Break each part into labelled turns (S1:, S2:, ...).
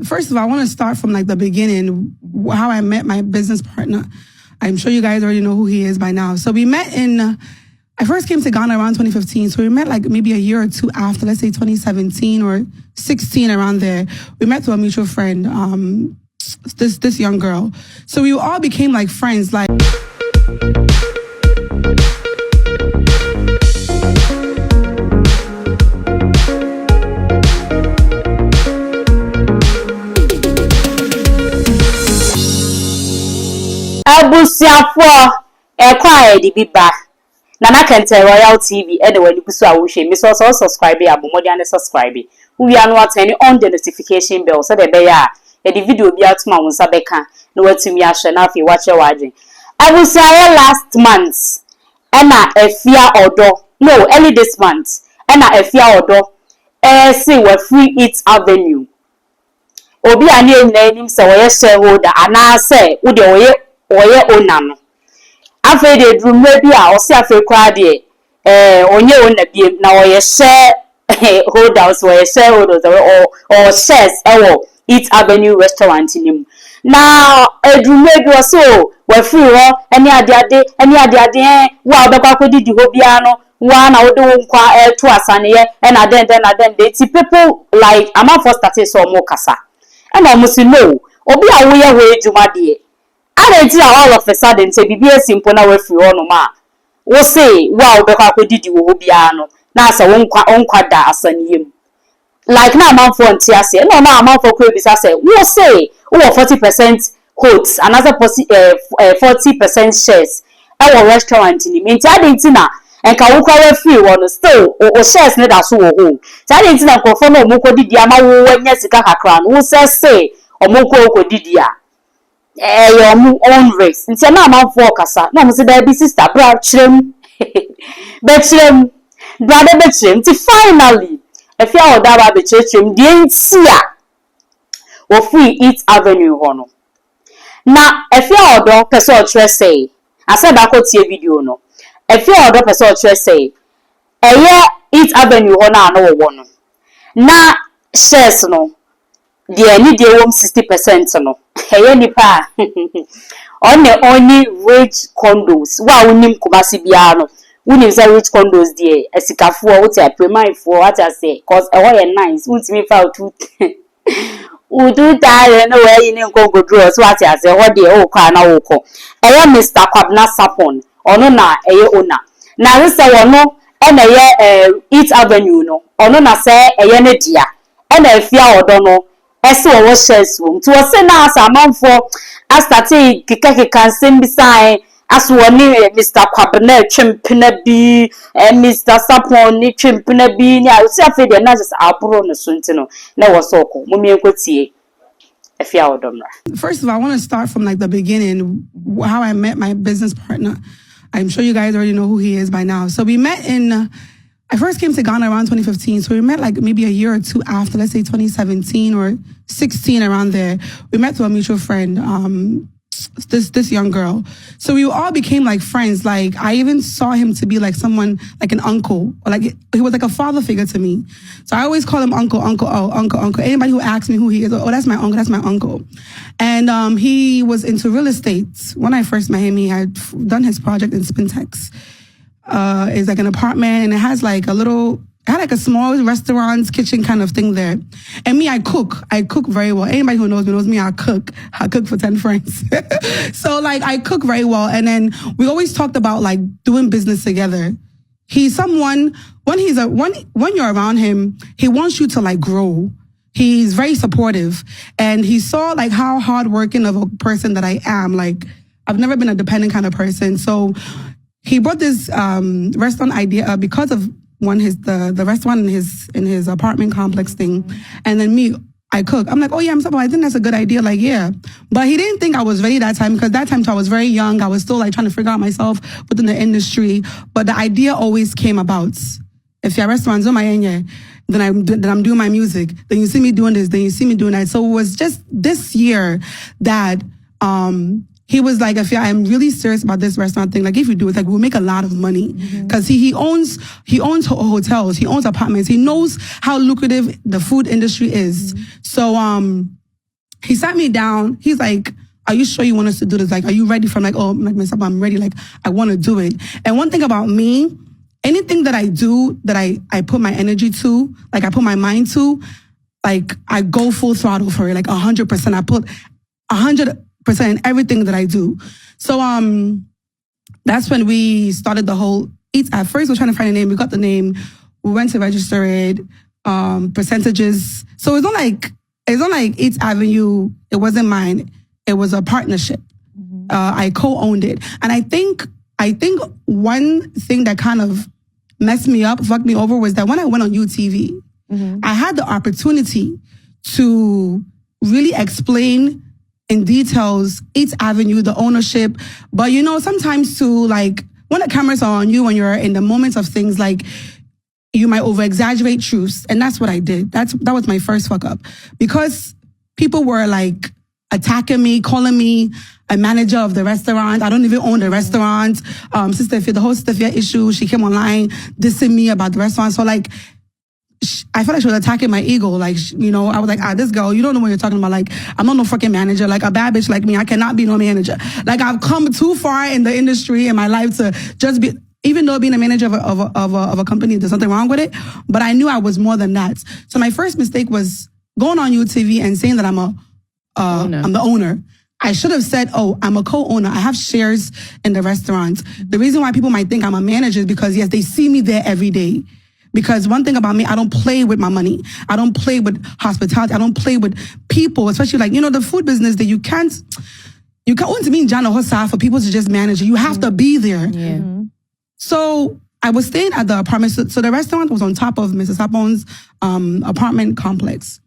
S1: First of all, I want to start from like the beginning, how I met my business partner. I'm sure you guys already know who he is by now. So we met I first came to Ghana around 2015. So we met like maybe a year or two after, let's say 2017 or 16, around there. We met through a mutual friend, this young girl. So we all became like friends, like.
S2: Abusiafo ekwa di biba Nana Kente Royal TV anyway busu awuhwe me so subscribe ya bomodi and subscribe we are no turn on the notification bell so the be ya the video bi atuma wonsa beka na watumi ahwe na afi wache waje Abusiaye last month na Afia odo no early this month na Afia odo see we free it avenue obi ani enyina se we shareholder ana se wo de oye onano Afia de drum bi a o se Afia kwa de onye onna bi na oye share holders we shareholders or shares ewo Eat Avenue restaurant nim na edrum bi o so we free ho any ade wa obekwa kodidi ho bia no wa na wo de wo nkwa to asane ye na den they people like am for started so mo kasa and almost no obi a wo ye ho ejuma de all of a sudden say bibi simple na we free no ma wo say wa obekwa kodidi wo bia no na asa wo nkwa da asane yem like na man for ntiase no na man for kwebisa say wo say wo 40% holds another 40% shares our restaurant ni menti adenti na enka wo kwa we free one still o shares ne da so wo ho ti adenti na nkofo na omoko didi ama wo wanya sika kakra no wo say omoko okodidi a your own race nti na man for kasa na mo say da bi sister bra chrem betchrem brother betchrem nti finally Afia oda ba betchrem die nti a wo free Eat Avenue hono na Afia odo pese o tre say asa da ko tie video no Afia odo pese o tre say Eat Avenue hono ano wo no na shares no de ni de wom 60% no nipa only rich condos wa unim kumasi bia no unim say rich condos de esikafo wo ti apremai for what I say cause e nice untimi fa otu udu tare no we yin nkongo draw so what I say ho de o kwa na wo ko Mr. Kwabna Sapon ono na owner na se wono na Eat Avenue no ono na se ne dia na Afia odo no ese wo shares wo to say na asa amanfo astati kika nsem bisai aso woni Mr. Kwabna twempena bi Mr. Sapon ni twempena bi ni a si Afia de na just abro no so ntino na wo so ko mo enkotie Afia odomra.
S1: First of all, I want to start from like the beginning, how I met my business partner. I'm sure you guys already know who he is by now. So we met I first came to Ghana around 2015. So we met like maybe a year or two after, let's say 2017 or 16, around there. We met through a mutual friend, this young girl. So we all became like friends. Like I even saw him to be like someone, like an uncle, or like he was like a father figure to me. So I always call him uncle. Anybody who asks me who he is, oh, that's my uncle. And he was into real estate. When I first met him, he had done his project in Spintex. It's like an apartment, and it has like it had like a small restaurant, kitchen kind of thing there. And me, I cook very well. Anybody who knows me, I cook for 10 friends. So like I cook very well. And then we always talked about like doing business together. He's someone, when you're around him, he wants you to like grow. He's very supportive, and he saw like how hardworking of a person that I am. Like I've never been a dependent kind of person. So he brought this restaurant idea because of the restaurant in his apartment complex thing. And then me, I cook. I'm like, oh yeah, I think that's a good idea. Like, yeah. But he didn't think I was ready that time, because that time I was very young. I was still like trying to figure out myself within the industry. But the idea always came about. If your restaurant's on my end, then I'm doing my music. Then you see me doing this. Then you see me doing that. So it was just this year that he was like, Afia, I'm really serious about this restaurant thing. Like, if you do it, like, we'll make a lot of money. Because he owns hotels, he owns apartments. He knows how lucrative the food industry is. So He sat me down. He's like, are you sure you want us to do this? Like, are you ready? From like, oh, like myself, I'm ready. Like, I want to do it. And one thing about me, anything that I do, that I put my energy to, like I put my mind to, like I go full throttle for it, like 100%. I put 100% in everything that I do. So that's when we started the whole Eats. At first, we were trying to find a name. We got the name. We went to register it. Percentages. So it's not like Eats Avenue. It wasn't mine. It was a partnership. I co-owned it, and I think one thing that kind of messed me up, fucked me over, was that when I went on UTV, I had the opportunity to really explain in details Eats Avenue, the ownership. But you know, sometimes too, like when the cameras are on you, when you're in the moments of things, like you might over-exaggerate truths, and that's what I did. That was my first fuck up, because people were like attacking me, calling me a manager of the restaurant. I don't even own the restaurant. Sister Afia, the whole Sister Afia issue, she came online dissing me about the restaurant. So like, I felt like she was attacking my ego. Like, you know, I was like, this girl, you don't know what you're talking about. Like, I'm not no fucking manager. Like, a bad bitch like me, I cannot be no manager. Like, I've come too far in the industry in my life to just be, even though being a manager of a company, there's nothing wrong with it. But I knew I was more than that. So my first mistake was going on UTV and saying that I'm the owner. I should have said, oh, I'm a co-owner. I have shares in the restaurant. The reason why people might think I'm a manager is because, yes, they see me there every day. Because one thing about me, I don't play with my money. I don't play with hospitality. I don't play with people, especially like, you know, the food business that you can't want to be in Jana Hossa for people to just manage it. You have to be there.
S3: Yeah.
S1: So I was staying at the apartment. So the restaurant was on top of Mrs. Sapon's apartment complex.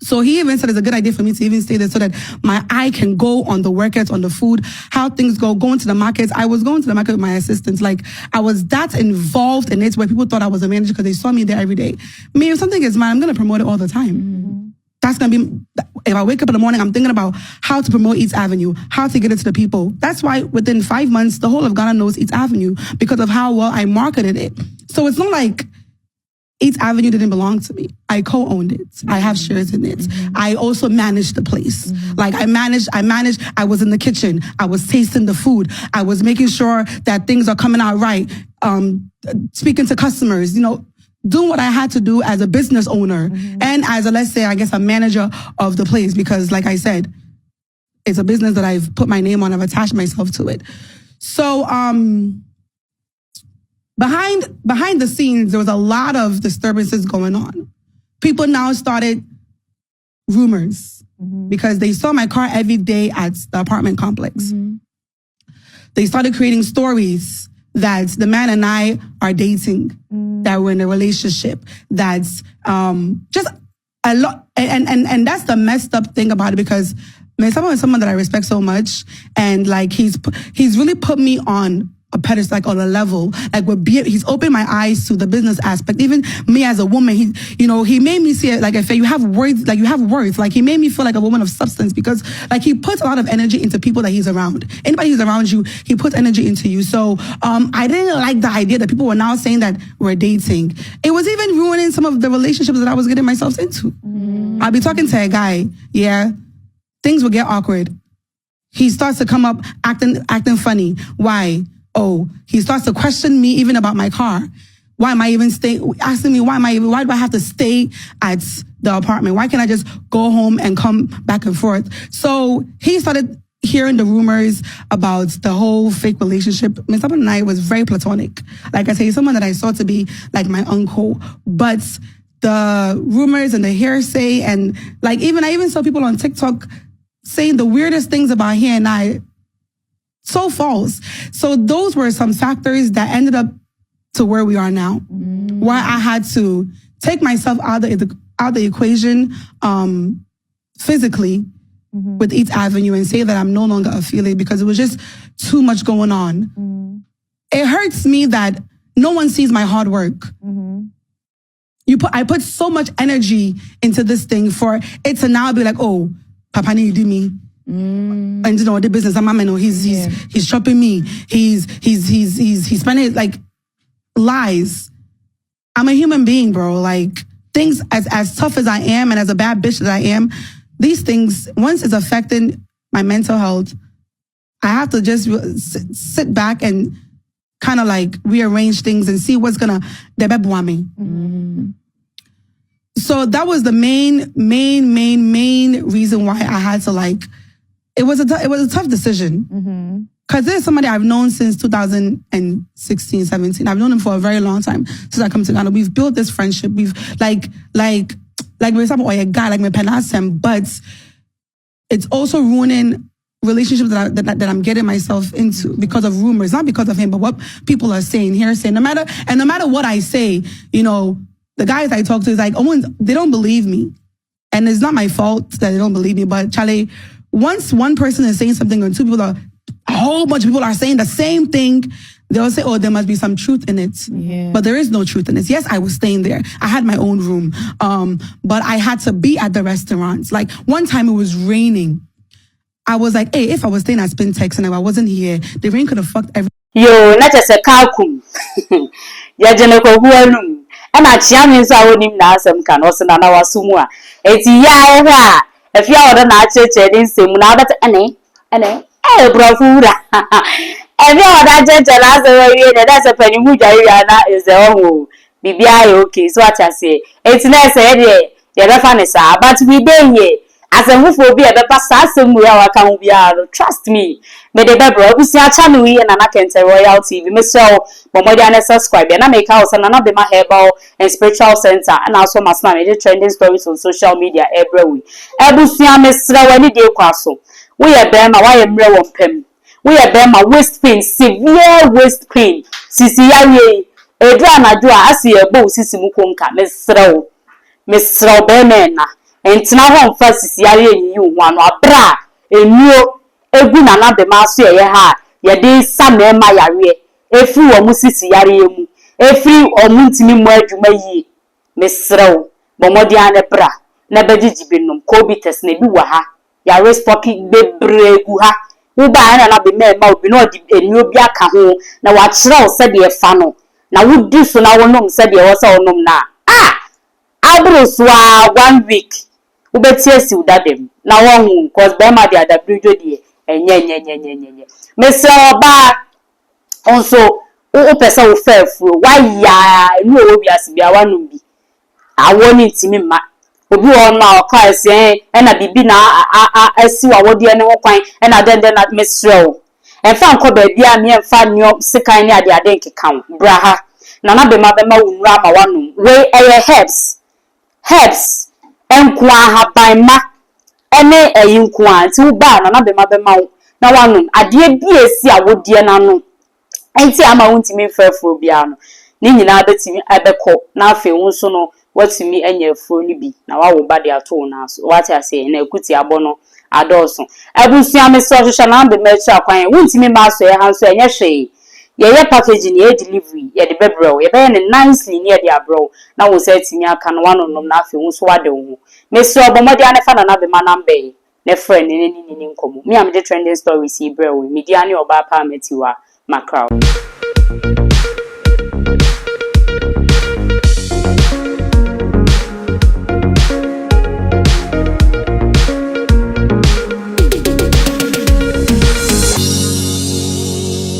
S1: So he even said it's a good idea for me to even stay there so that my eye can go on the workers, on the food, how things go, going to the markets. I was going to the market with my assistants. Like, I was that involved in it where people thought I was a manager because they saw me there every day. I mean, if something is mine, I'm going to promote it all the time. That's going to be, if I wake up in the morning, I'm thinking about how to promote Eats Avenue, how to get it to the people. That's why within 5 months, the whole of Ghana knows Eats Avenue because of how well I marketed it. So it's not like Eats Avenue didn't belong to me. I co-owned it. I have shares in it. I also managed the place. Like I managed, I was in the kitchen. I was tasting the food. I was making sure that things are coming out right. Speaking to customers, you know, doing what I had to do as a business owner and as a, let's say, I guess a manager of the place, because like I said, it's a business that I've put my name on. I've attached myself to it. So, Behind the scenes, there was a lot of disturbances going on. People now started rumors because they saw my car every day at the apartment complex. They started creating stories that the man and I are dating, that we're in a relationship, that's just a lot. And that's the messed up thing about it, because someone is someone that I respect so much, and like he's really put me on a pedestal, like on a level, like he's opened my eyes to the business aspect. Even me as a woman, he made me see it like, if you have words, like you have worth. Like he made me feel like a woman of substance, because like he puts a lot of energy into people that he's around. Anybody who's around you, he puts energy into you. So I didn't like the idea that people were now saying that we're dating. It was even ruining some of the relationships that I was getting myself into. I'll be talking to a guy, things will get awkward. He starts to come up acting funny. Why? Oh, he starts to question me even about my car. Why am I even asking me why do I have to stay at the apartment? Why can't I just go home and come back and forth? So he started hearing the rumors about the whole fake relationship. Mr. Saban and I was very platonic. Like I say, someone that I saw to be like my uncle. But the rumors and the hearsay, and like I even saw people on TikTok saying the weirdest things about he and I. So false. So those were some factors that ended up to where we are now, where I had to take myself out of the equation physically with Eats Avenue and say that I'm no longer affiliated, because it was just too much going on. It hurts me that no one sees my hard work. I put so much energy into this thing for it to now be like, oh, Papa need do me. And you know the business, he's shopping me. He's spending it, like lies. I'm a human being, bro. Like things as tough as I am and as a bad bitch that I am, these things, once it's affecting my mental health, I have to just sit back and kind of like rearrange things and see what's gonna So that was the main reason why I had to like. It was a tough decision because there's somebody I've known since 2016, 17. I've known him for a very long time since I come to Ghana. We've built this friendship. We've like for example, or a guy like my pen Asem, but it's also ruining relationships that I'm getting myself into because of rumors, not because of him, but what people are saying, hearsay. No matter what I say, you know, the guys I talk to is like, oh, they don't believe me. And it's not my fault that they don't believe me, but Charlie, once one person is saying something and a whole bunch of people are saying the same thing, they'll say, oh, there must be some truth in it. Yeah. But there is no truth in it. Yes, I was staying there. I had my own room. But I had to be at the restaurants. Like one time it was raining. I was like, hey, if I was staying at Spintex and if I wasn't here, the rain could have fucked everything.
S2: Yo, not just a calcum. Yajanako Huanum. And I chamis our name now some can also na our sumua. It's ya. If you are not church and sim now that any brafura. If you are not church and that's a penny muja is the own. BBI okay, so what I say. It's nice, you're a funny, but we day here. As a move will be a papa somewhere can be trust me. May the Bebra we see a channel and I can tell Royal TV. Miss Bomodiana subscribe and I make house and another my herbal and spiritual center and also my major trending stories on social media every week. Ebusia Miss any day castle. We are them why am real on pem. We are them a waist pain, severe waist pain. Sisi Yaye, a drama do I see a bow Sisi Mukunka, Miss Row Bemena. Enti na ho mfa sisiare enyi one abra enuo egu na na be ma so ye ha ye de sama ma yare efri wo mu sisiare emu efri omuntimi mu adwuma yi mesrew bomodi ane bra na bagigi binum covid test na bi wa ha yare spoki bebre egu ha wo ba na be ma obi na odi enuo bi aka ho na wa kire o se de fa no na wudi so na wonom se de wo se wonom na abroswa 1 week ubetie si udadem na won cause be ma dia da brido die enye mese oba onso o pesa o fefu why ya enu o bi asibia wanum bi awoni ntimi ma obi won na okwa ese na bibi na asi wa wodi ene ho kwan na den na mesre o enfa nko ba bia me enfa nyo sekan ni ade nkeka bra ha na be ma wunura ma wanum we herbs enkwa habanma ene eyinkwa nti uba na be ma na wanum ade bi esi awodie na no enti ama wuntimi mfafuro bia no ni nyina betimi abekọ na afi wonso no watimi enya afuro ni bi na wawo bade ato na so wati ase na ekuti abo no adoso abusia me so hwehwe na be ma chi akwan wuntimi ma so ye hanso enye hwe ye package ni e delivery ye de bebro ye be ne nicely ni ye de abro na wo se timi aka no wanonom na afi wonso wade wo Mr. Obomodi ane fa na be manambe ne friend ni nkomo me am the trending stories here bro media ni oba pa metiwa macrow